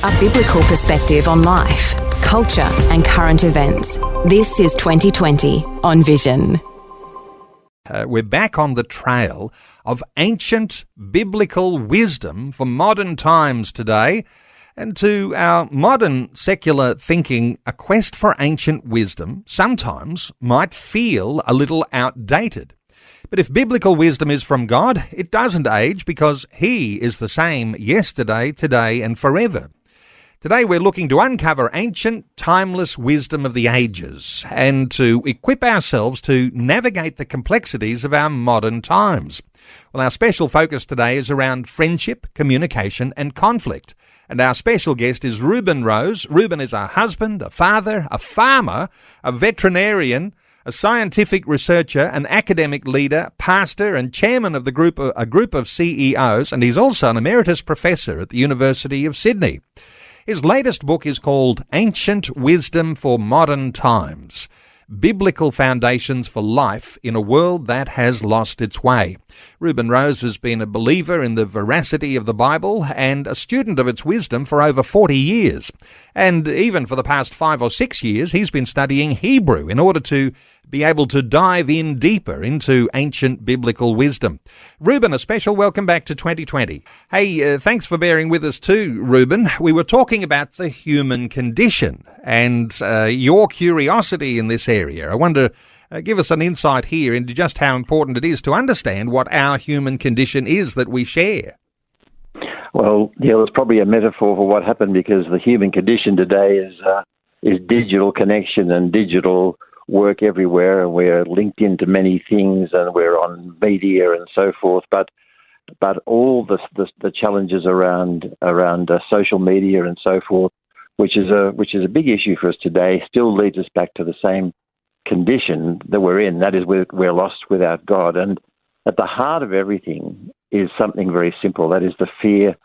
A biblical perspective on life, culture and current events. This is 2020 on Vision. We're back on the trail of ancient biblical wisdom for modern times today. And to our modern secular thinking, a quest for ancient wisdom sometimes might feel a little outdated. But if biblical wisdom is from God, it doesn't age because He is the same yesterday, today and forever. Today we're looking to uncover ancient, timeless wisdom of the ages and to equip ourselves to navigate the complexities of our modern times. Well, our special focus today is around friendship, communication and conflict. And our special guest is Reuben Rose. Reuben is a husband, a father, a farmer, a veterinarian, a scientific researcher, an academic leader, pastor and chairman of a group of CEOs, and he's also an emeritus professor at the University of Sydney. His latest book is called Ancient Wisdom for Modern Times: Biblical Foundations for Life in a World That Has Lost Its Way. Reuben Rose has been a believer in the veracity of the Bible and a student of its wisdom for over 40 years. And even for the past 5 or 6 years, he's been studying Hebrew in order to be able to dive in deeper into ancient biblical wisdom. Reuben, a special welcome back to 2020. Hey, thanks for bearing with us too, Reuben. We were talking about the human condition and your curiosity in this area. I wonder, give us an insight here into just how important it is to understand what our human condition is that we share. Well, yeah, it's probably a metaphor for what happened because the human condition today is digital connection and digital work everywhere, and we're linked into many things, and we're on media and so forth. But all the challenges around social media and so forth, which is a big issue for us today, still leads us back to the same condition that we're in. That is, we're lost without God. And at the heart of everything is something very simple. That is the fear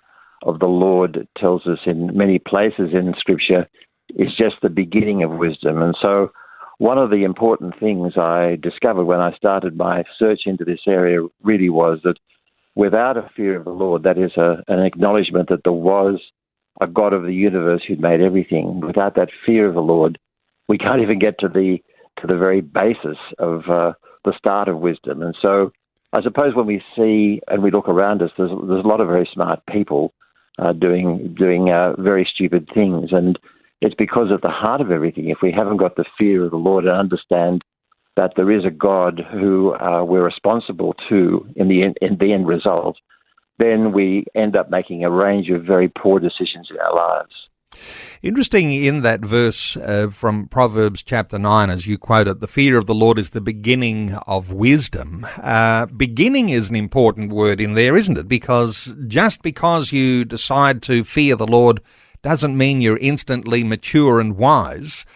of the Lord. It tells us in many places in Scripture is just the beginning of wisdom. And so one of the important things I discovered when I started my search into this area really was that without a fear of the Lord, that is an acknowledgement that there was a God of the universe who'd made everything. Without that fear of the Lord, we can't even get to the very basis of the start of wisdom. And so I suppose when we see and we look around us, there's a lot of very smart people doing very stupid things. And it's because at the heart of everything, if we haven't got the fear of the Lord and understand that there is a God who we're responsible to in the end result, then we end up making a range of very poor decisions in our lives. Interesting in that verse from Proverbs chapter 9, as you quote it, the fear of the Lord is the beginning of wisdom. Beginning is an important word in there, isn't it? Because just because you decide to fear the Lord doesn't mean you're instantly mature and wise.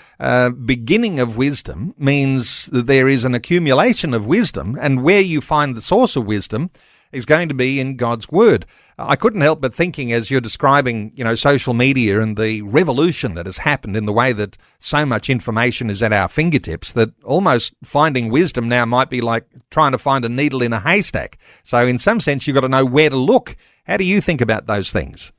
Beginning of wisdom means that there is an accumulation of wisdom, and where you find the source of wisdom is going to be in God's Word. I couldn't help but thinking, as you're describing, social media and the revolution that has happened in the way that so much information is at our fingertips, that almost finding wisdom now might be like trying to find a needle in a haystack. So in some sense, you've got to know where to look. How do you think about those things?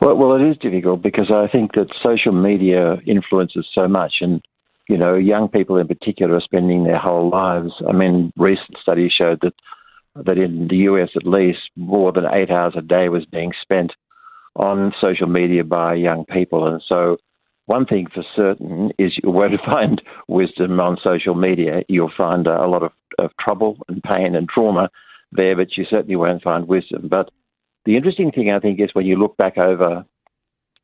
Well, it is difficult because I think that social media influences so much, and young people in particular are spending their whole lives. I mean, recent studies showed that in the US at least, more than 8 hours a day was being spent on social media by young people. And so one thing for certain is you won't find wisdom on social media. You'll find a lot of trouble and pain and trauma there, but you certainly won't find wisdom. But the interesting thing, I think, is when you look back over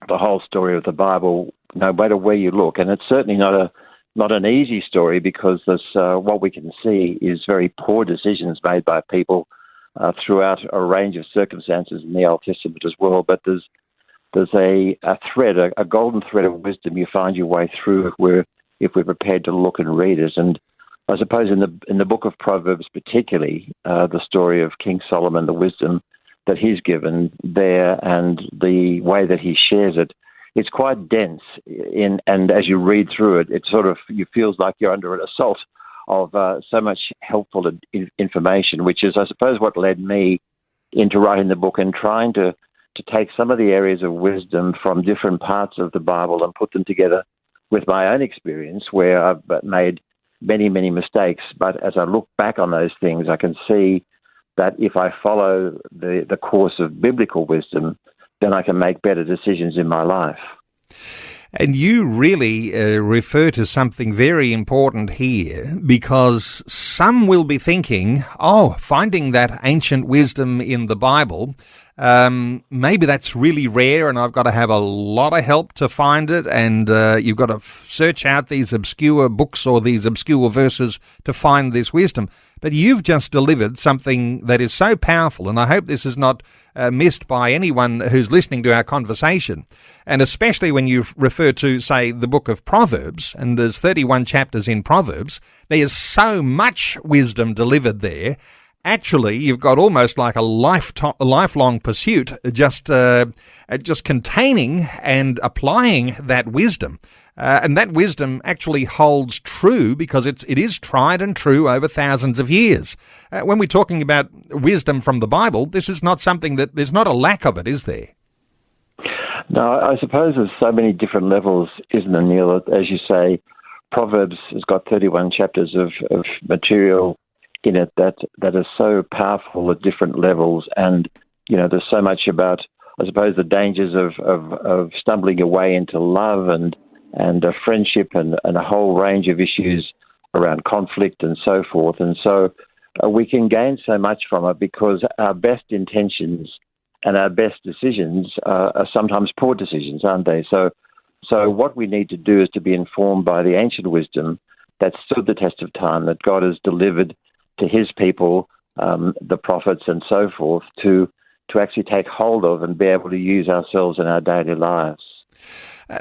the whole story of the Bible, no matter where you look, and it's certainly not an easy story because there's what we can see is very poor decisions made by people throughout a range of circumstances in the Old Testament as well. But there's a thread, a golden thread of wisdom you find your way through if we're prepared to look and read it. And I suppose in the book of Proverbs particularly, the story of King Solomon, the wisdom that he's given there and the way that he shares it, it's quite dense. And as you read through it, it sort of you feels like you're under an assault of so much helpful information, which is, I suppose, what led me into writing the book and trying to to take some of the areas of wisdom from different parts of the Bible and put them together with my own experience, where I've made many, many mistakes. But as I look back on those things, I can see that if I follow the course of biblical wisdom, then I can make better decisions in my life. And you really refer to something very important here, because some will be thinking, finding that ancient wisdom in the Bible, maybe that's really rare and I've got to have a lot of help to find it, and you've got to search out these obscure books or these obscure verses to find this wisdom. But you've just delivered something that is so powerful, and I hope this is not missed by anyone who's listening to our conversation, and especially when you refer to, say, the book of Proverbs, and there's 31 chapters in Proverbs. There's so much wisdom delivered there. Actually, you've got almost like a lifelong pursuit, just containing and applying that wisdom. And that wisdom actually holds true because it is tried and true over thousands of years. When we're talking about wisdom from the Bible, this is not something that there's not a lack of it, is there? No, I suppose there's so many different levels, isn't there, Neil? As you say, Proverbs has got 31 chapters of material in it that are so powerful at different levels. And, there's so much about, I suppose, the dangers of stumbling away into love and friendship and a whole range of issues around conflict and so forth. And so we can gain so much from it because our best intentions and our best decisions are sometimes poor decisions, aren't they? So what we need to do is to be informed by the ancient wisdom that stood the test of time, that God has delivered to his people, the prophets and so forth, to actually take hold of and be able to use ourselves in our daily lives.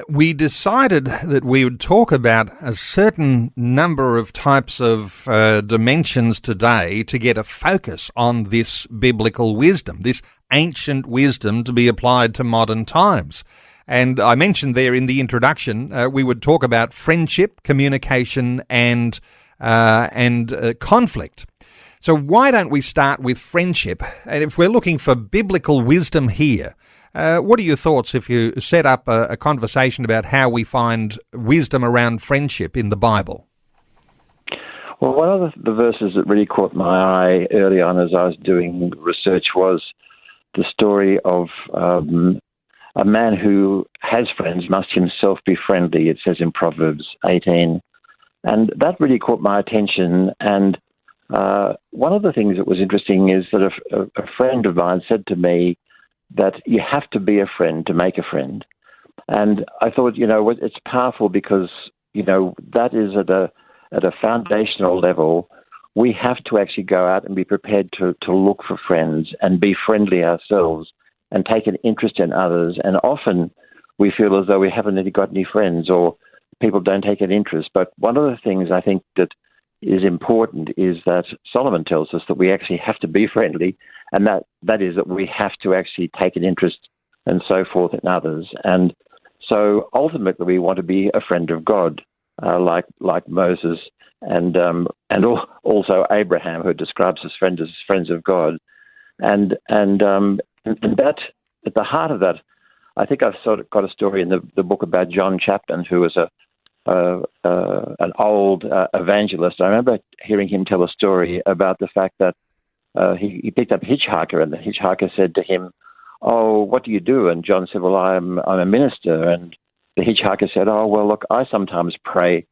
We decided that we would talk about a certain number of types of dimensions today to get a focus on this biblical wisdom, this ancient wisdom to be applied to modern times. And I mentioned there in the introduction, we would talk about friendship, communication, and conflict. So why don't we start with friendship? And if we're looking for biblical wisdom here, what are your thoughts if you set up a conversation about how we find wisdom around friendship in the Bible? Well, one of the verses that really caught my eye early on as I was doing research was the story of a man who has friends must himself be friendly, it says in Proverbs 18. And that really caught my attention. And one of the things that was interesting is that a friend of mine said to me that you have to be a friend to make a friend. And I thought, it's powerful because, that is at a foundational level. We have to actually go out and be prepared to look for friends and be friendly ourselves and take an interest in others. And often we feel as though we haven't really got any friends or people don't take an interest. But one of the things I think that is important is that Solomon tells us that we actually have to be friendly, and that is that we have to actually take an interest and so forth in others. And so ultimately we want to be a friend of God, like Moses and also Abraham, who describes us as friends of God. And that, at the heart of that, I think I've sort of got a story in the book about John Chapman, who was an old evangelist. I remember hearing him tell a story about the fact that he picked up a hitchhiker, and the hitchhiker said to him, "Oh, what do you do?" And John said, "Well, I'm a minister." And the hitchhiker said, "Oh, well, look, I sometimes pray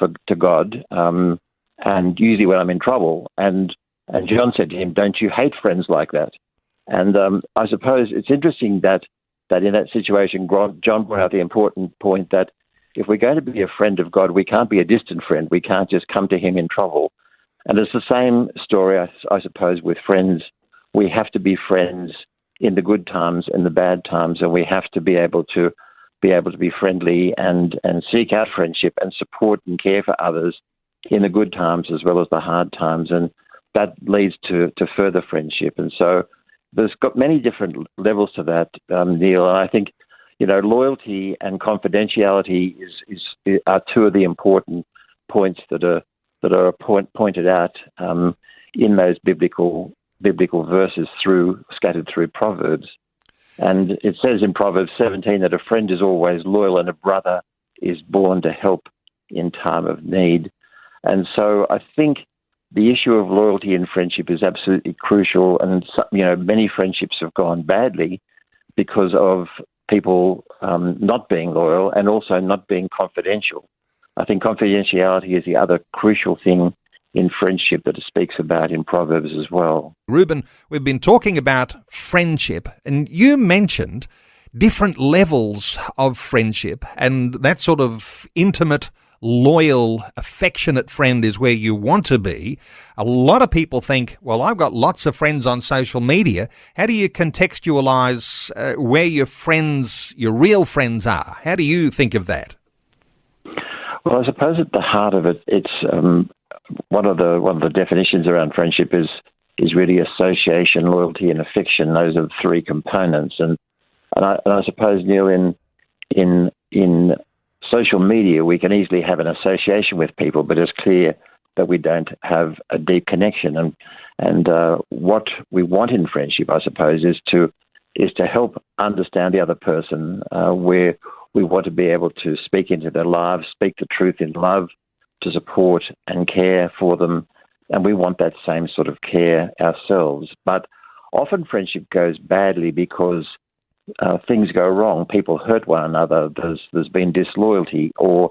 to God, and usually when I'm in trouble." And John said to him, "Don't you hate friends like that?" And I suppose it's interesting that in that situation, John brought out the important point that if we're going to be a friend of God, we can't be a distant friend. We can't just come to him in trouble. And it's the same story, I suppose, with friends. We have to be friends in the good times and the bad times, and we have to be able to be friendly and seek out friendship and support and care for others in the good times as well as the hard times. And that leads to further friendship. And so there's got many different levels to that, Neil. And I think, loyalty and confidentiality are two of the important points that are pointed out in those biblical verses scattered through Proverbs. And it says in Proverbs 17 that a friend is always loyal and a brother is born to help in time of need. And so I think the issue of loyalty in friendship is absolutely crucial. And, many friendships have gone badly because of people not being loyal and also not being confidential. I think confidentiality is the other crucial thing in friendship that it speaks about in Proverbs as well. Reuben, we've been talking about friendship, and you mentioned different levels of friendship, and that sort of intimate, loyal, affectionate friend is where you want to be. A lot of people think, well, I've got lots of friends on social media. How do you contextualise where your friends, your real friends are? How do you think of that? Well, I suppose at the heart of it, it's one of the definitions around friendship is really association, loyalty, and affection. Those are the three components. And I suppose, Neil, in social media, we can easily have an association with people, but it's clear that we don't have a deep connection. And what we want in friendship, I suppose, is to help understand the other person, where we want to be able to speak into their lives, speak the truth in love, to support and care for them, and we want that same sort of care ourselves. But often friendship goes badly because things go wrong. People hurt one another. There's been disloyalty, or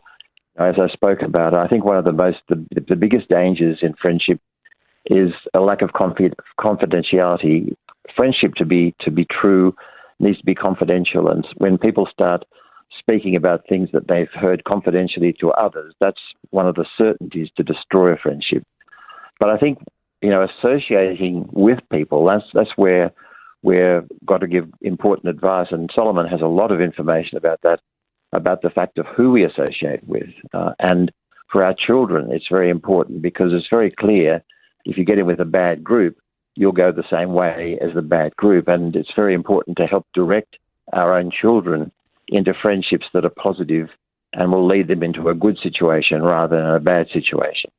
as I spoke about, I think one of the biggest dangers in friendship is a lack of confidentiality. Friendship to be true needs to be confidential, and when people start speaking about things that they've heard confidentially to others, that's one of the certainties to destroy a friendship. But I think, associating with people, that's where we've got to give important advice. And Solomon has a lot of information about that, about the fact of who we associate with. And for our children, it's very important because it's very clear if you get in with a bad group, you'll go the same way as the bad group. And it's very important to help direct our own children into friendships that are positive and will lead them into a good situation rather than a bad situation.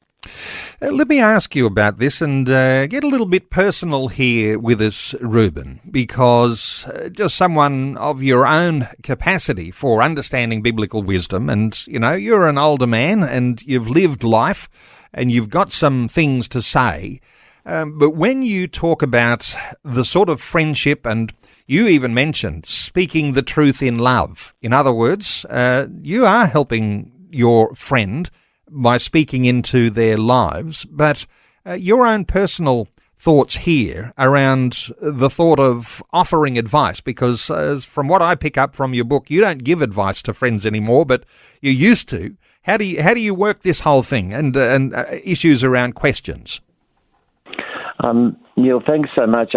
Let me ask you about this and get a little bit personal here with us, Reuben, because just someone of your own capacity for understanding biblical wisdom, and, you're an older man and you've lived life and you've got some things to say. But when you talk about the sort of friendship, and you even mentioned speaking the truth in love, in other words, you are helping your friend by speaking into their lives, but your own personal thoughts here around the thought of offering advice, because from what I pick up from your book, you don't give advice to friends anymore, but you used to. How do you work this whole thing and issues around questions? Neil, thanks so much.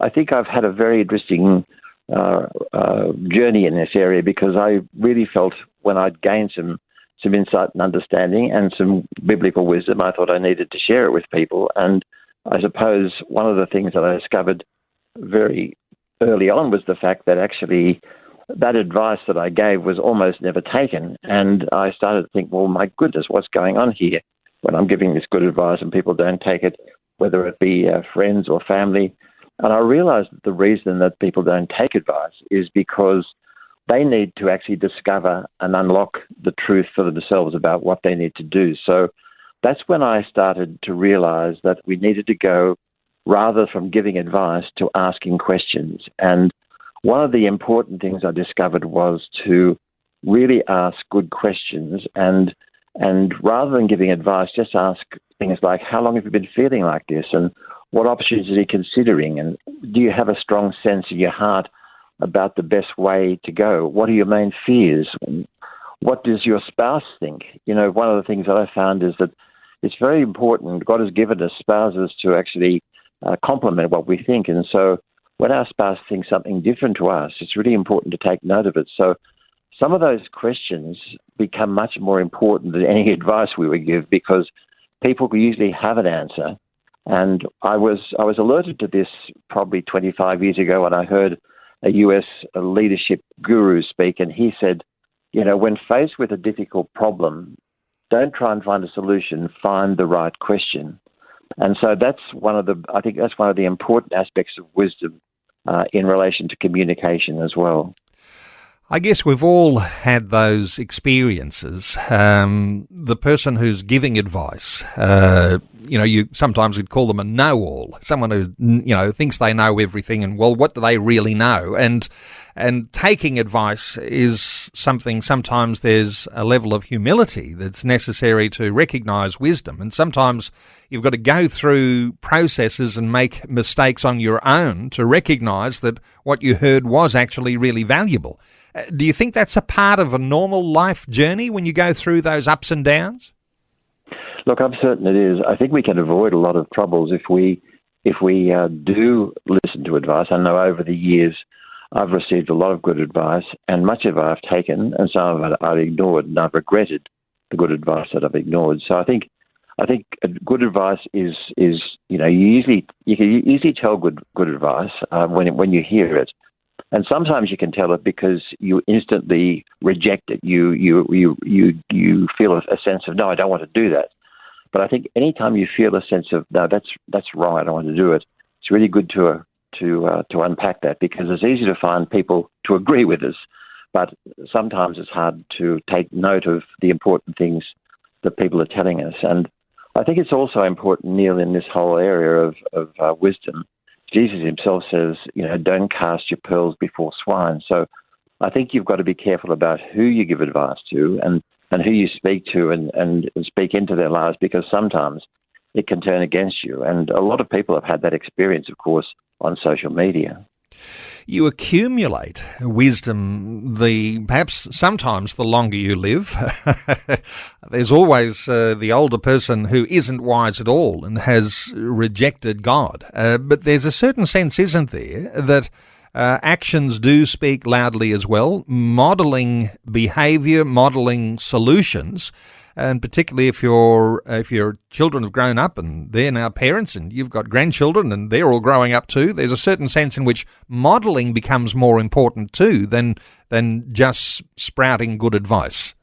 I think I've had a very interesting journey in this area because I really felt when I'd gained some insight and understanding and some biblical wisdom, I thought I needed to share it with people. And I suppose one of the things that I discovered very early on was the fact that actually that advice that I gave was almost never taken. And I started to think, well, my goodness, what's going on here when I'm giving this good advice and people don't take it, whether it be friends or family. And I realized that the reason that people don't take advice is because they need to actually discover and unlock the truth for themselves about what they need to do. So that's when I started to realize that we needed to go, rather from giving advice, to asking questions. And one of the important things I discovered was to really ask good questions and rather than giving advice, just ask things like, how long have you been feeling like this? And what options are you considering? And do you have a strong sense in your heart about the best way to go? What are your main fears? What does your spouse think? One of the things that I found is that it's very important. God has given us spouses to actually complement what we think. And so when our spouse thinks something different to us, it's really important to take note of it. So some of those questions become much more important than any advice we would give because people usually have an answer. And I was alerted to this probably 25 years ago when I heard a US leadership guru speak, and he said, when faced with a difficult problem, don't try and find a solution, find the right question. And so I think that's one of the important aspects of wisdom in relation to communication as well. I guess we've all had those experiences. The person who's giving advice, you sometimes would call them a know-all, someone who, thinks they know everything, and well, what do they really know? And taking advice is something, sometimes there's a level of humility that's necessary to recognise wisdom, and sometimes you've got to go through processes and make mistakes on your own to recognise that what you heard was actually really valuable. Do you think that's a part of a normal life journey when you go through those ups and downs? Look, I'm certain it is. I think we can avoid a lot of troubles if we do listen to advice. I know over the years I've received a lot of good advice, and much of it I've taken, and some of it I've ignored, and I've regretted the good advice that I've ignored. So I think good advice is you can easily tell good advice when you hear it. And sometimes you can tell it because you instantly reject it. You feel a sense of, no, I don't want to do that. But I think anytime you feel a sense of, no, that's right, I want to do it, it's really good to unpack that, because it's easy to find people to agree with us, but sometimes it's hard to take note of the important things that people are telling us. And I think it's also important, Neil, in this whole area of wisdom. Jesus himself says, don't cast your pearls before swine. So I think you've got to be careful about who you give advice to and who you speak to and speak into their lives, because sometimes it can turn against you. And a lot of people have had that experience, of course, on social media. You accumulate wisdom, perhaps sometimes the longer you live. There's always the older person who isn't wise at all and has rejected God. But there's a certain sense, isn't there, that actions do speak loudly as well, modelling behaviour, modelling solutions. And particularly if your children have grown up and they're now parents, and you've got grandchildren and they're all growing up too, there's a certain sense in which modelling becomes more important too than just sprouting good advice.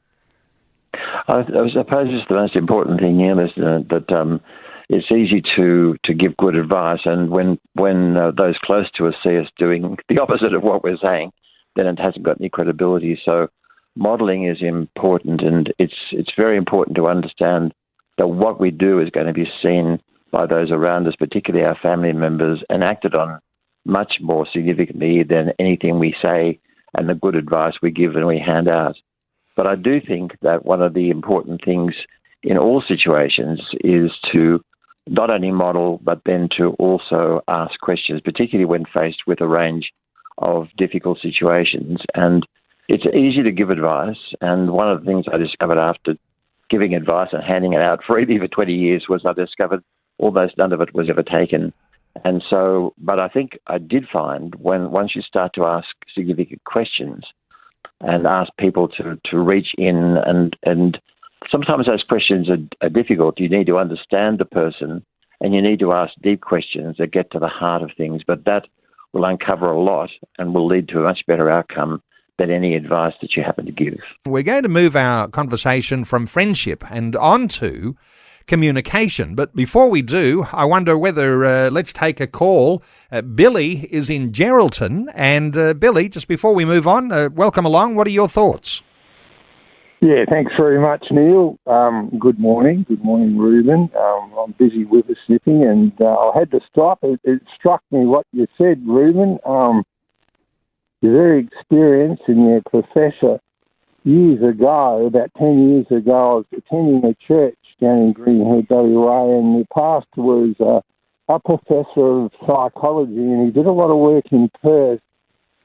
I suppose it's the most important thing here, that it's easy to give good advice, and when those close to us see us doing the opposite of what we're saying, then it hasn't got any credibility. So modelling is important, and it's very important to understand that what we do is going to be seen by those around us, particularly our family members, and acted on much more significantly than anything we say and the good advice we give and we hand out. But I do think that one of the important things in all situations is to not only model, but then to also ask questions, particularly when faced with a range of difficult situations. And it's easy to give advice, and one of the things I discovered after giving advice and handing it out freely for 20 years was I discovered almost none of it was ever taken. And so, but I think I did find once you start to ask significant questions and ask people to reach in, and sometimes those questions are difficult. You need to understand the person, and you need to ask deep questions that get to the heart of things, but that will uncover a lot and will lead to a much better outcome than any advice that you happen to give. We're going to move our conversation from friendship and on to communication. But before we do, I wonder whether let's take a call. Billy is in Geraldton. And Billy, just before we move on, welcome along. What are your thoughts? Yeah, thanks very much, Neil. Good morning. Good morning, Reuben. I'm busy whippersnipping, and I had to stop. It struck me what you said, Reuben. You're very experienced in your professor. Years ago, about 10 years ago, I was attending a church down in Greenhead, WA, and the pastor was a professor of psychology, and he did a lot of work in Perth,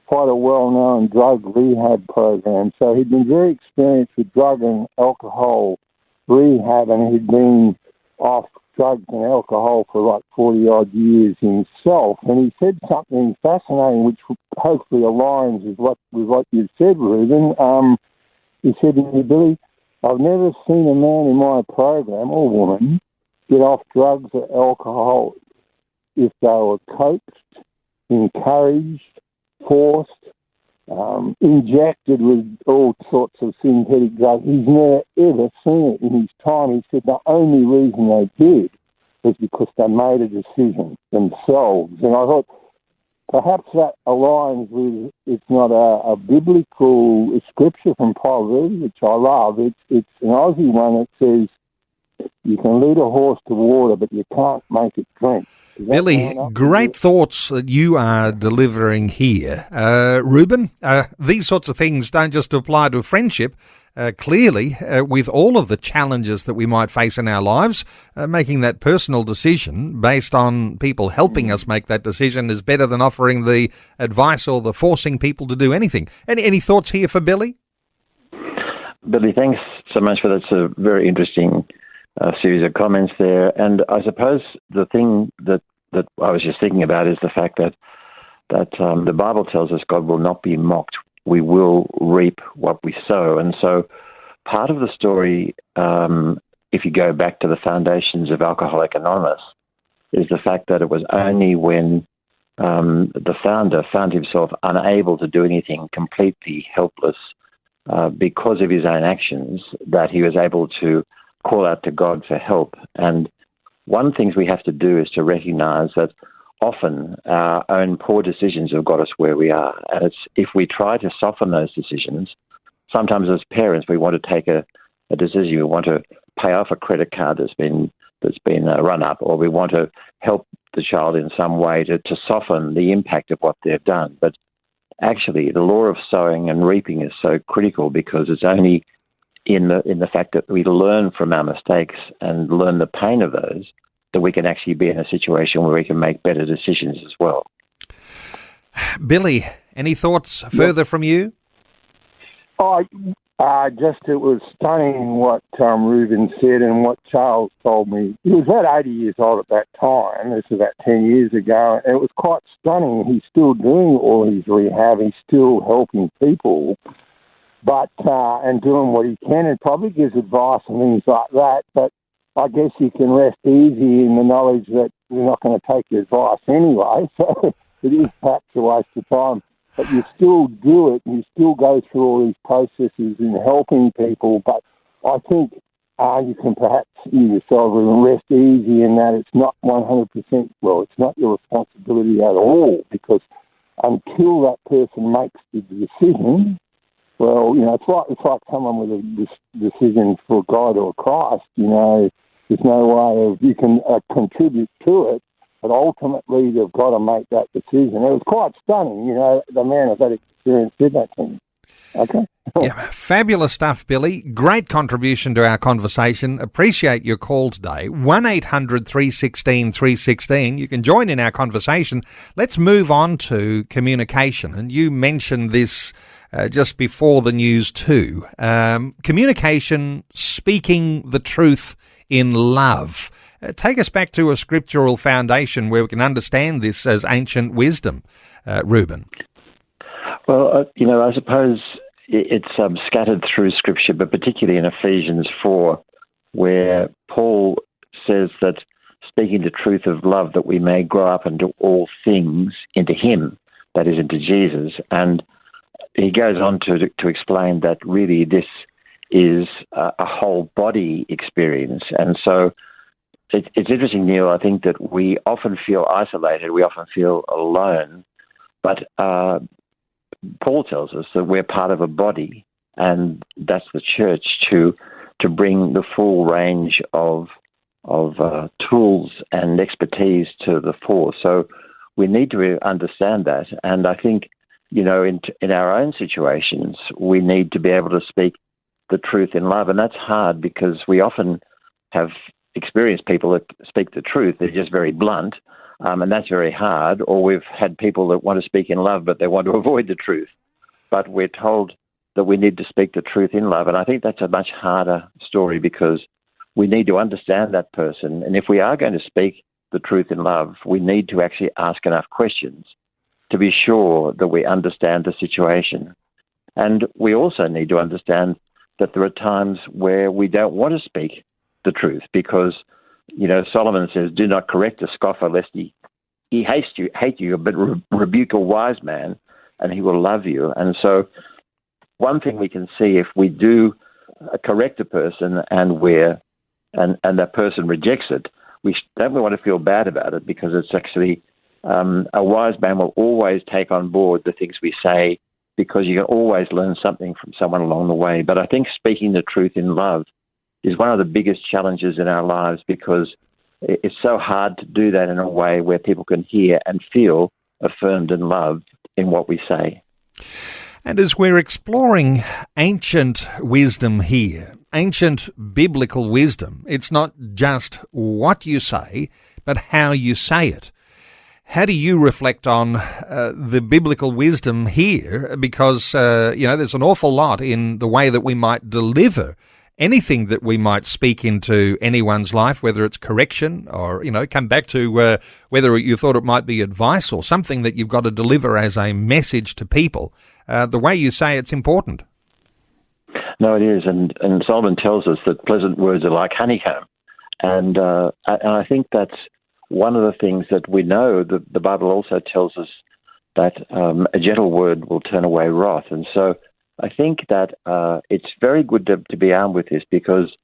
quite a well-known drug rehab program. So he'd been very experienced with drug and alcohol rehab, and he'd been off drugs and alcohol for like 40-odd years himself. And he said something fascinating, which hopefully aligns with what you've said, Reuben. He said to me, Billy, I've never seen a man in my program, or woman, get off drugs or alcohol if they were coached, encouraged, forced, injected with all sorts of synthetic drugs. He's never, ever seen it in his time. He said the only reason they did was because they made a decision themselves. And I thought perhaps that aligns with, it's not a biblical scripture from Proverbs, which I love. It's an Aussie one that says, you can lead a horse to water, but you can't make it drink. Billy, great thoughts that you are delivering here. Reuben, these sorts of things don't just apply to friendship. Clearly, with all of the challenges that we might face in our lives, making that personal decision based on people helping us make that decision is better than offering the advice or the forcing people to do anything. Any thoughts here for Billy? Billy, thanks so much for that. It's a very interesting series of comments there. And I suppose the thing that I was just thinking about is the fact that the Bible tells us God will not be mocked. We will reap what we sow. And so part of the story, if you go back to the foundations of Alcoholics Anonymous, is the fact that it was only when the founder found himself unable to do anything, completely helpless because of his own actions, that he was able to call out to God for help. And one of the things we have to do is to recognize that often our own poor decisions have got us where we are. And it's if we try to soften those decisions, sometimes as parents we want to take a decision. We want to pay off a credit card that's been run up, or we want to help the child in some way to soften the impact of what they've done. But actually the law of sowing and reaping is so critical, because it's only in the fact that we learn from our mistakes and learn the pain of those that we can actually be in a situation where we can make better decisions as well. Billy, any thoughts further from you? It was stunning what Reuben said and what Charles told me. He was about 80 years old at that time. This was about 10 years ago. And it was quite stunning. He's still doing all his rehab. He's still helping people, but and doing what he can, and probably gives advice and things like that. But I guess you can rest easy in the knowledge that you're not going to take your advice anyway, so it is perhaps a waste of time. But you still do it, and you still go through all these processes in helping people. But I think you can perhaps you yourself rest easy in that it's not 100%, it's not your responsibility at all, because until that person makes the decision, it's like someone with a decision for God or Christ. There's no way of you can contribute to it, but ultimately they've got to make that decision. It was quite stunning. The man of that experience did that to me. Okay. Yeah, fabulous stuff, Billy. Great contribution to our conversation. Appreciate your call today. 1-800-316-316. You can join in our conversation. Let's move on to communication. And you mentioned this just before the news too. Communication, speaking the truth in love. Take us back to a scriptural foundation where we can understand this as ancient wisdom, Reuben. Well, I suppose it's scattered through Scripture, but particularly in Ephesians 4, where Paul says that speaking the truth of love, that we may grow up into all things, into him, that is, into Jesus. And he goes on to explain that really this is a whole body experience. And so it's interesting, Neil, I think that we often feel isolated, we often feel alone, but Paul tells us that we're part of a body, and that's the church, to bring the full range of tools and expertise to the fore. So we need to understand that, and I think in our own situations we need to be able to speak the truth in love, and that's hard because we often have experienced people that speak the truth. They're just very blunt. And that's very hard. Or we've had people that want to speak in love, but they want to avoid the truth. But we're told that we need to speak the truth in love. And I think that's a much harder story, because we need to understand that person. And if we are going to speak the truth in love, we need to actually ask enough questions to be sure that we understand the situation. And we also need to understand that there are times where we don't want to speak the truth, because Solomon says, "Do not correct a scoffer, lest he hate you, but rebuke a wise man, and he will love you." And so one thing we can see, if we do correct a person and that person rejects it, we don't want to feel bad about it, because it's actually a wise man will always take on board the things we say, because you can always learn something from someone along the way. But I think speaking the truth in love is one of the biggest challenges in our lives, because it's so hard to do that in a way where people can hear and feel affirmed and loved in what we say. And as we're exploring ancient wisdom here, ancient biblical wisdom, it's not just what you say, but how you say it. How do you reflect on the biblical wisdom here? Because, there's an awful lot in the way that we might deliver anything that we might speak into anyone's life, whether it's correction or, come back to whether you thought it might be advice or something that you've got to deliver as a message to people. The way you say it's important. No, it is. And Solomon tells us that pleasant words are like honeycomb. And I think that's one of the things that we know. The Bible also tells us that a gentle word will turn away wrath. And so I think that it's very good to be armed with this, because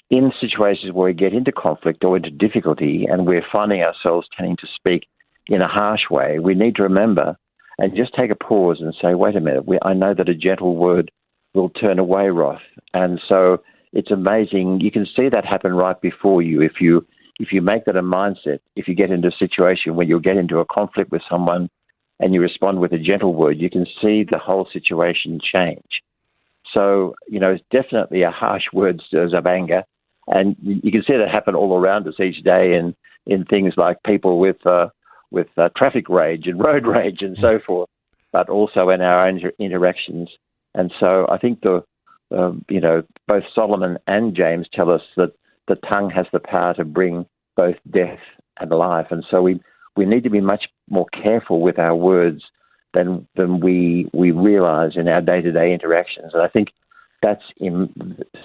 in situations where we get into conflict or into difficulty and we're finding ourselves tending to speak in a harsh way, we need to remember and just take a pause and say, wait a minute, I know that a gentle word will turn away wrath. And so it's amazing. You can see that happen right before you. If you make that a mindset, if you get into a situation where you'll get into a conflict with someone and you respond with a gentle word, you can see the whole situation change. So, it's definitely a harsh word stirs up anger. And you can see that happen all around us each day in things like people with traffic rage and road rage and so forth, but also in our own interactions. And so I think both Solomon and James tell us that the tongue has the power to bring both death and life. And so we need to be much more careful with our words than we realize in our day-to-day interactions. And I think that's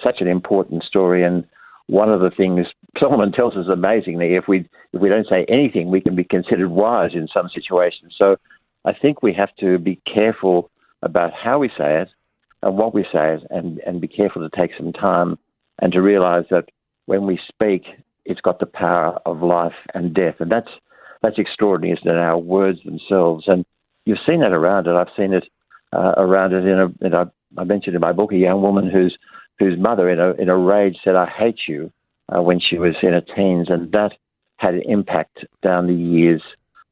such an important story. And one of the things Solomon tells us amazingly, if we don't say anything, we can be considered wise in some situations. So I think we have to be careful about how we say it and what we say it, and be careful to take some time and to realize that when we speak, it's got the power of life and death. And that's extraordinary, isn't it? Our words themselves. And you've seen that around it. I've seen it around it I mentioned in my book a young woman whose mother in a rage said, "I hate you," when she was in her teens, and that had an impact down the years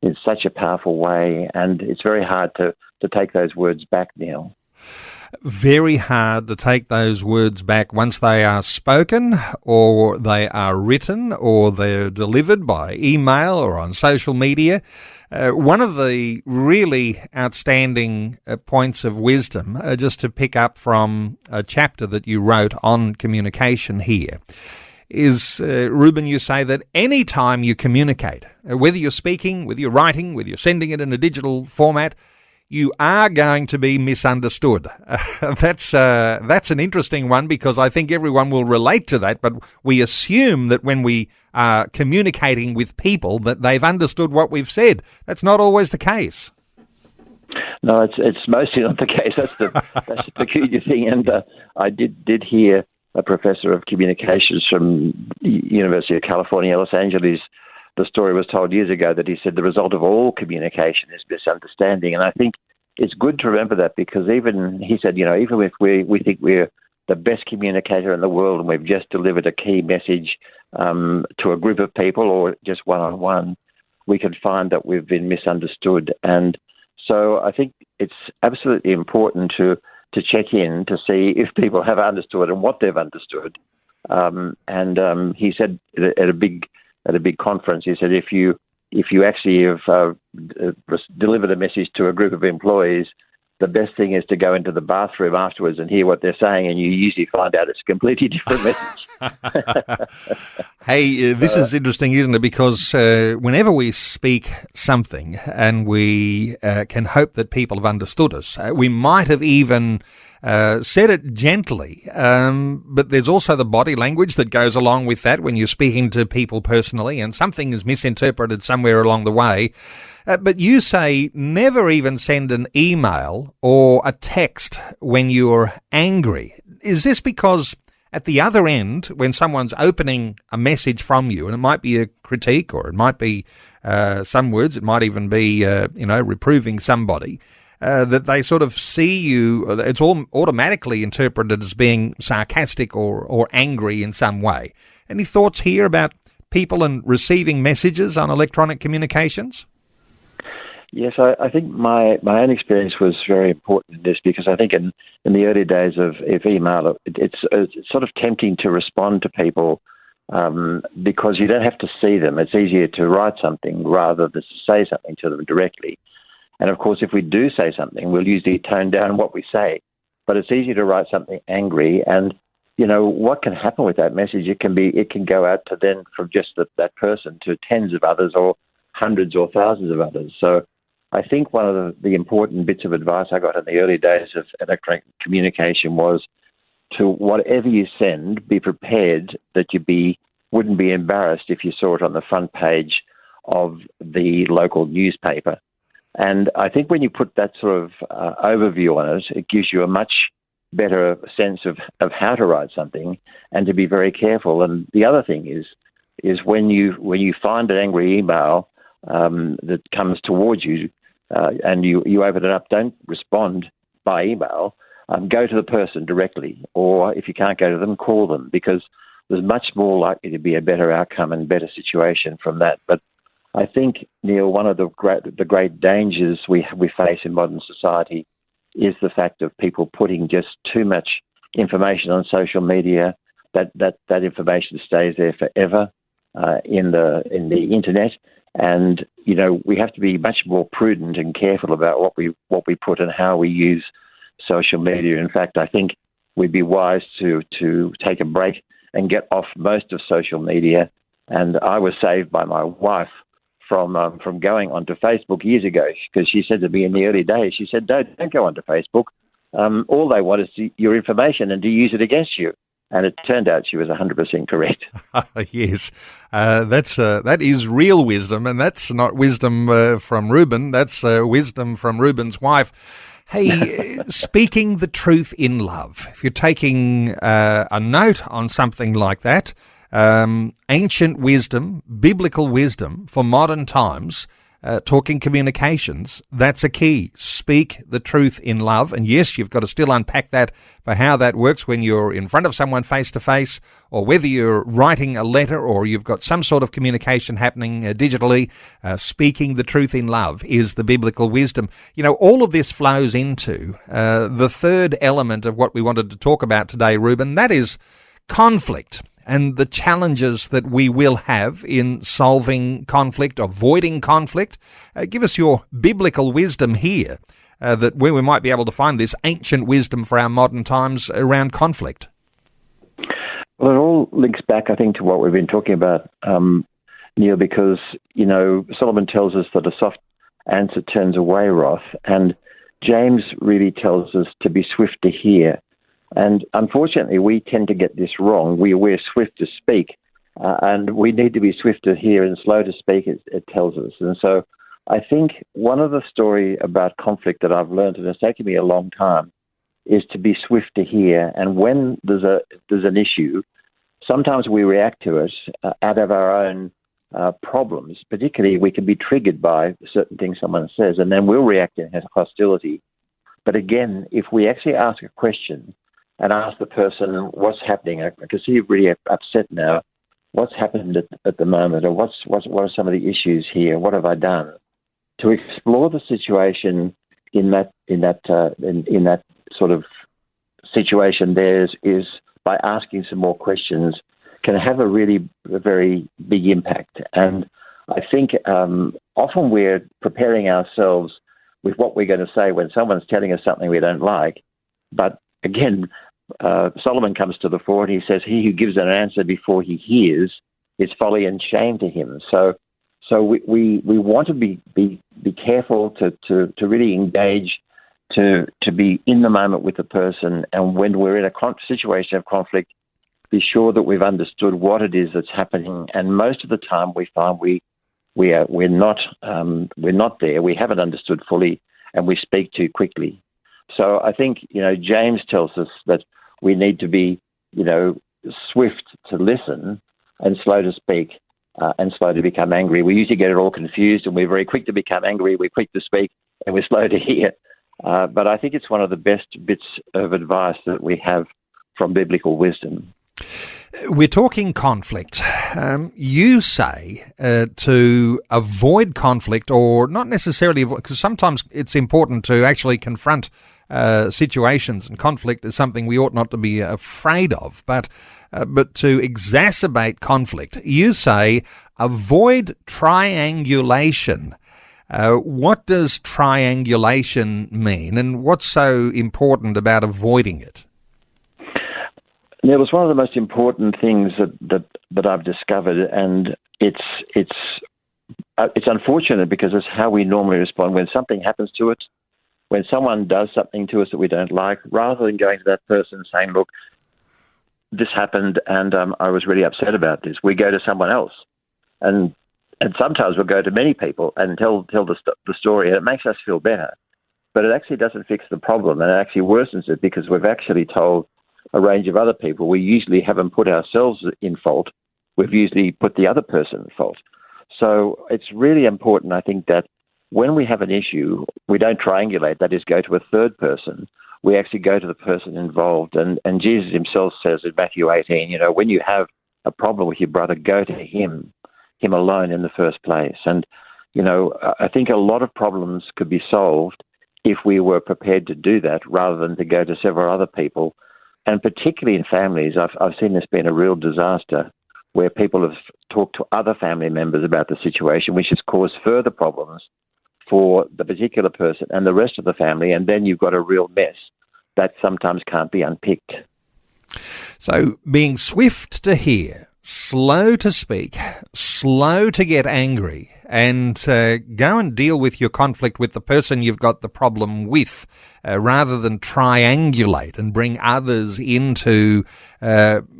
in such a powerful way. And it's very hard to take those words back, Neil. Very hard to take those words back once they are spoken, or they are written, or they're delivered by email or on social media. One of the really outstanding points of wisdom, just to pick up from a chapter that you wrote on communication here, is, Reuben, you say that any time you communicate, whether you're speaking, whether you're writing, whether you're sending it in a digital format, you are going to be misunderstood. That's an interesting one, because I think everyone will relate to that, but we assume that when we are communicating with people that they've understood what we've said. That's not always the case. No, it's mostly not the case. That's the peculiar thing. And I did hear a professor of communications from University of California, Los Angeles. The story was told years ago that he said the result of all communication is misunderstanding. And I think it's good to remember that, because even if we think we're the best communicator in the world and we've just delivered a key message to a group of people or just one-on-one, we can find that we've been misunderstood. And so I think it's absolutely important to check in to see if people have understood and what they've understood. He said at a big conference, he said, if you actually have delivered a message to a group of employees, the best thing is to go into the bathroom afterwards and hear what they're saying, and you usually find out it's a completely different message. Hey, this is interesting, isn't it? Because whenever we speak something and we can hope that people have understood us, we might have even said it gently, but there's also the body language that goes along with that when you're speaking to people personally, and something is misinterpreted somewhere along the way. But you say never even send an email or a text when you're angry. Is this because at the other end, when someone's opening a message from you, and it might be a critique, or it might be some words, it might even be, reproving somebody, that they sort of see you, it's all automatically interpreted as being sarcastic or angry in some way. Any thoughts here about people and receiving messages on electronic communications? Yes, I think my own experience was very important in this, because I think in the early days of email, it's sort of tempting to respond to people because you don't have to see them. It's easier to write something rather than to say something to them directly. And of course, if we do say something, we'll usually tone down what we say. But it's easier to write something angry, and what can happen with that message? It can go out to then from just that person to tens of others, or hundreds or thousands of others. So I think one of the important bits of advice I got in the early days of electronic communication was to, whatever you send, be prepared that you wouldn't be embarrassed if you saw it on the front page of the local newspaper. And I think when you put that sort of overview on it, it gives you a much better sense of how to write something and to be very careful. And the other thing is when you find an angry email that comes towards you and you open it up, don't respond by email. Go to the person directly, or if you can't go to them, call them, because there's much more likely to be a better outcome and better situation from that. But I think, Neil, one of the great dangers we face in modern society is the fact of people putting just too much information on social media. That information stays there forever in the internet, and we have to be much more prudent and careful about what we put and how we use social media. In fact, I think we'd be wise to take a break and get off most of social media. And I was saved by my wife from going onto Facebook years ago, because she said to me in the early days, she said, don't go onto Facebook. All they want is your information and to use it against you. And it turned out she was 100% correct. Yes, that is real wisdom, and that's not wisdom from Reuben. That's wisdom from Reuben's wife. Hey, speaking the truth in love. If you're taking a note on something like that, ancient wisdom, biblical wisdom for modern times, talking communications, that's a key. Speak the truth in love. And yes, you've got to still unpack that for how that works when you're in front of someone face to face, or whether you're writing a letter or you've got some sort of communication happening digitally. Speaking the truth in love is the biblical wisdom. All of this flows into the third element of what we wanted to talk about today, Reuben. That is conflict, and the challenges that we will have in solving conflict, avoiding conflict. Give us your biblical wisdom here, that where we might be able to find this ancient wisdom for our modern times around conflict. Well, it all links back, I think, to what we've been talking about, Neil, because, Solomon tells us that a soft answer turns away wrath, and James really tells us to be swift to hear. And unfortunately, we tend to get this wrong. We're swift to speak, and we need to be swift to hear and slow to speak, it tells us. And so I think one of the story about conflict that I've learned, and it's taken me a long time, is to be swift to hear. And when there's an issue, sometimes we react to it out of our own problems. Particularly, we can be triggered by certain things someone says, and then we'll react in hostility. But again, if we actually ask a question and ask the person what's happening, I can see you're really upset now. What's happened at the moment, or what are some of the issues here? What have I done? To explore the situation in that sort of situation, is by asking some more questions, can have a very big impact. And I think often we're preparing ourselves with what we're going to say when someone's telling us something we don't like, but again, Solomon comes to the fore and he says, he who gives an answer before he hears is folly and shame to him. So we want to be careful to really engage, to be in the moment with the person. And when we're in a situation of conflict, be sure that we've understood what it is that's happening. And most of the time we find we're not there. We haven't understood fully, and we speak too quickly. So I think, James tells us that we need to be, swift to listen and slow to speak and slow to become angry. We usually get it all confused, and we're very quick to become angry, we're quick to speak, and we're slow to hear. But I think it's one of the best bits of advice that we have from biblical wisdom. We're talking conflict. You say to avoid conflict, or not necessarily, because sometimes it's important to actually confront situations, and conflict is something we ought not to be afraid of, but to exacerbate conflict. You say avoid triangulation. What does triangulation mean, and what's so important about avoiding it? Neil, it's one of the most important things that I've discovered, and it's unfortunate because it's how we normally respond when something happens to us. When someone does something to us that we don't like, rather than going to that person and saying, "Look, this happened, and I was really upset about this," we go to someone else, and sometimes we'll go to many people and tell the story, and it makes us feel better. But it actually doesn't fix the problem, and it actually worsens it because we've actually told a range of other people. We usually haven't put ourselves in fault. We've usually put the other person in fault. So it's really important, I think, that when we have an issue, we don't triangulate, that is, go to a third person. We actually go to the person involved. And Jesus himself says in Matthew 18, when you have a problem with your brother, go to him alone in the first place. And, I think a lot of problems could be solved if we were prepared to do that rather than to go to several other people. And particularly in families, I've seen this being a real disaster where people have talked to other family members about the situation, which has caused further problems for the particular person and the rest of the family, and then you've got a real mess that sometimes can't be unpicked. So being swift to hear, slow to speak, slow to get angry, and go and deal with your conflict with the person you've got the problem with, rather than triangulate and bring others into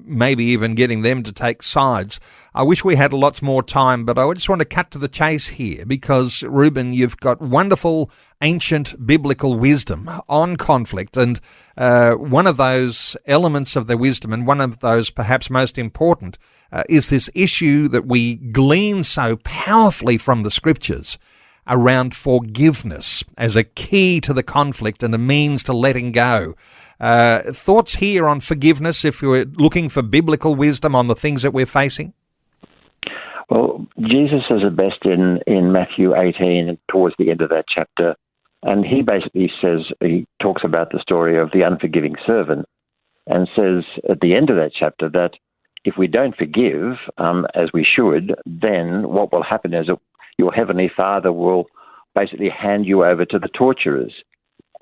maybe even getting them to take sides. I wish we had lots more time, but I just want to cut to the chase here because, Reuben, you've got wonderful ancient biblical wisdom on conflict, and one of those elements of the wisdom, and one of those perhaps most important, is this issue that we glean so powerfully from the scriptures around forgiveness as a key to the conflict and a means to letting go. Thoughts here on forgiveness if you're looking for biblical wisdom on the things that we're facing? Well, Jesus says it best in Matthew 18 towards the end of that chapter. And he basically says, he talks about the story of the unforgiving servant and says at the end of that chapter that if we don't forgive as we should, then what will happen is your heavenly Father will basically hand you over to the torturers.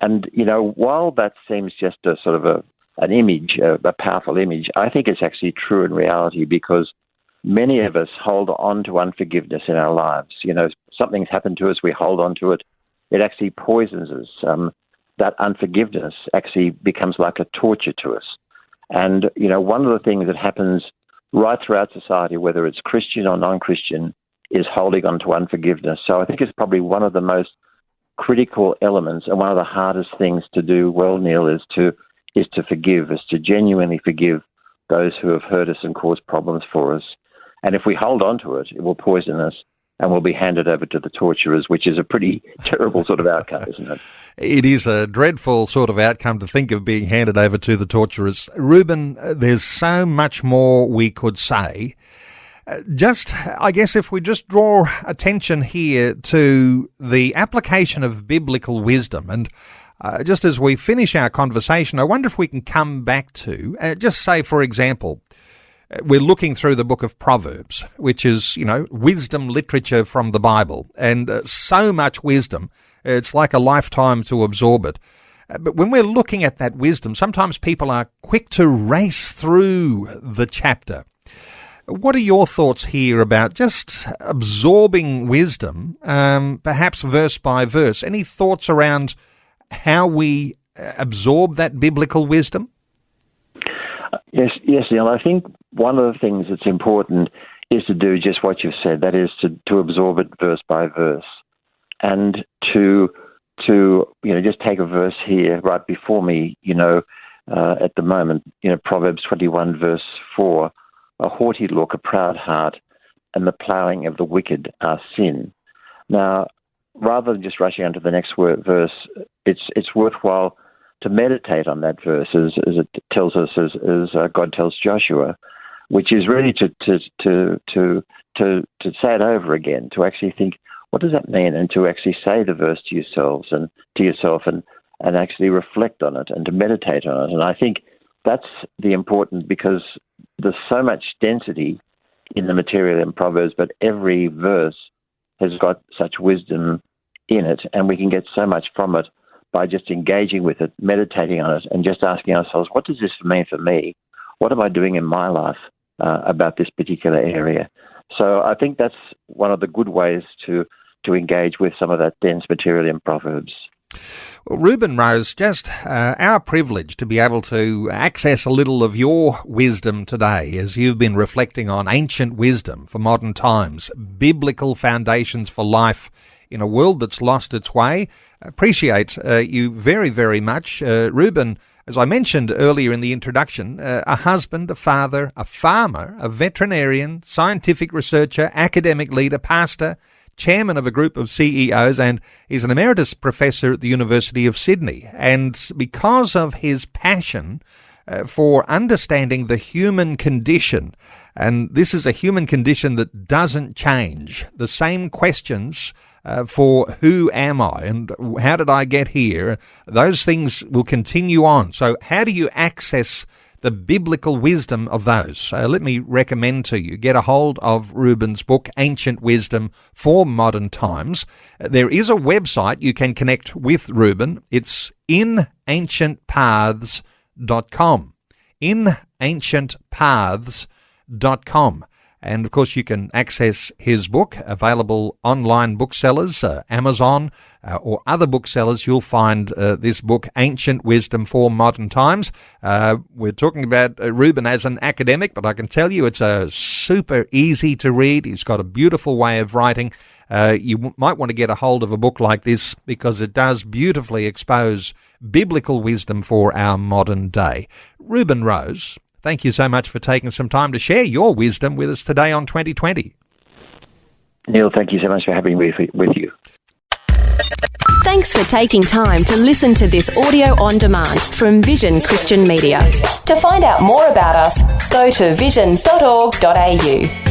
And, while that seems just a sort of an image, a powerful image, I think it's actually true in reality because many of us hold on to unforgiveness in our lives. Something's happened to us, we hold on to it. It actually poisons us. That unforgiveness actually becomes like a torture to us. And, one of the things that happens right throughout society, whether it's Christian or non-Christian, is holding on to unforgiveness. So I think it's probably one of the most critical elements and one of the hardest things to do well, Neil, is to forgive, is to genuinely forgive those who have hurt us and caused problems for us. And if we hold on to it, it will poison us and will be handed over to the torturers, which is a pretty terrible sort of outcome, isn't it? It is a dreadful sort of outcome to think of being handed over to the torturers. Reuben, there's so much more we could say. I guess if we just draw attention here to the application of biblical wisdom, and just as we finish our conversation, I wonder if we can come back to, just say, for example, we're looking through the book of Proverbs, which is, wisdom literature from the Bible, and so much wisdom, it's like a lifetime to absorb it. But when we're looking at that wisdom, sometimes people are quick to race through the chapter. What are your thoughts here about just absorbing wisdom, perhaps verse by verse? Any thoughts around how we absorb that biblical wisdom? Yes, Neil. I think one of the things that's important is to do just what you've said. That is to absorb it verse by verse, and to just take a verse here right before me. at the moment, Proverbs 21 verse 4, a haughty look, a proud heart, and the ploughing of the wicked are sin. Now, rather than just rushing on to the next verse, it's worthwhile to meditate on that verse as it tells us, as God tells Joshua, which is really to say it over again, to actually think, what does that mean? And to actually say the verse to yourself and actually reflect on it and to meditate on it. And I think that's the important, because there's so much density in the material in Proverbs, but every verse has got such wisdom in it, and we can get so much from it by just engaging with it, meditating on it, and just asking ourselves, what does this mean for me? What am I doing in my life about this particular area? So I think that's one of the good ways to engage with some of that dense material in Proverbs. Well, Reuben Rose, just our privilege to be able to access a little of your wisdom today as you've been reflecting on ancient wisdom for modern times, biblical foundations for life in a world that's lost its way. Appreciate you very, very much. Reuben, as I mentioned earlier in the introduction, a husband, a father, a farmer, a veterinarian, scientific researcher, academic leader, pastor, chairman of a group of CEOs, and he's an emeritus professor at the University of Sydney. And because of his passion for understanding the human condition, and this is a human condition that doesn't change, the same questions for who am I and how did I get here, those things will continue on. So how do you access the biblical wisdom of those? Let me recommend to you, get a hold of Reuben's book, Ancient Wisdom for Modern Times. There is a website you can connect with Reuben. It's inancientpaths.com. inancientpaths.com. And, of course, you can access his book, available online booksellers, Amazon, or other booksellers. You'll find this book, Ancient Wisdom for Modern Times. We're talking about Reuben as an academic, but I can tell you it's a super easy to read. He's got a beautiful way of writing. You might want to get a hold of a book like this because it does beautifully expose biblical wisdom for our modern day. Reuben Rose, thank you so much for taking some time to share your wisdom with us today on 2020. Neil, thank you so much for having me with you. Thanks for taking time to listen to this audio on demand from Vision Christian Media. To find out more about us, go to vision.org.au.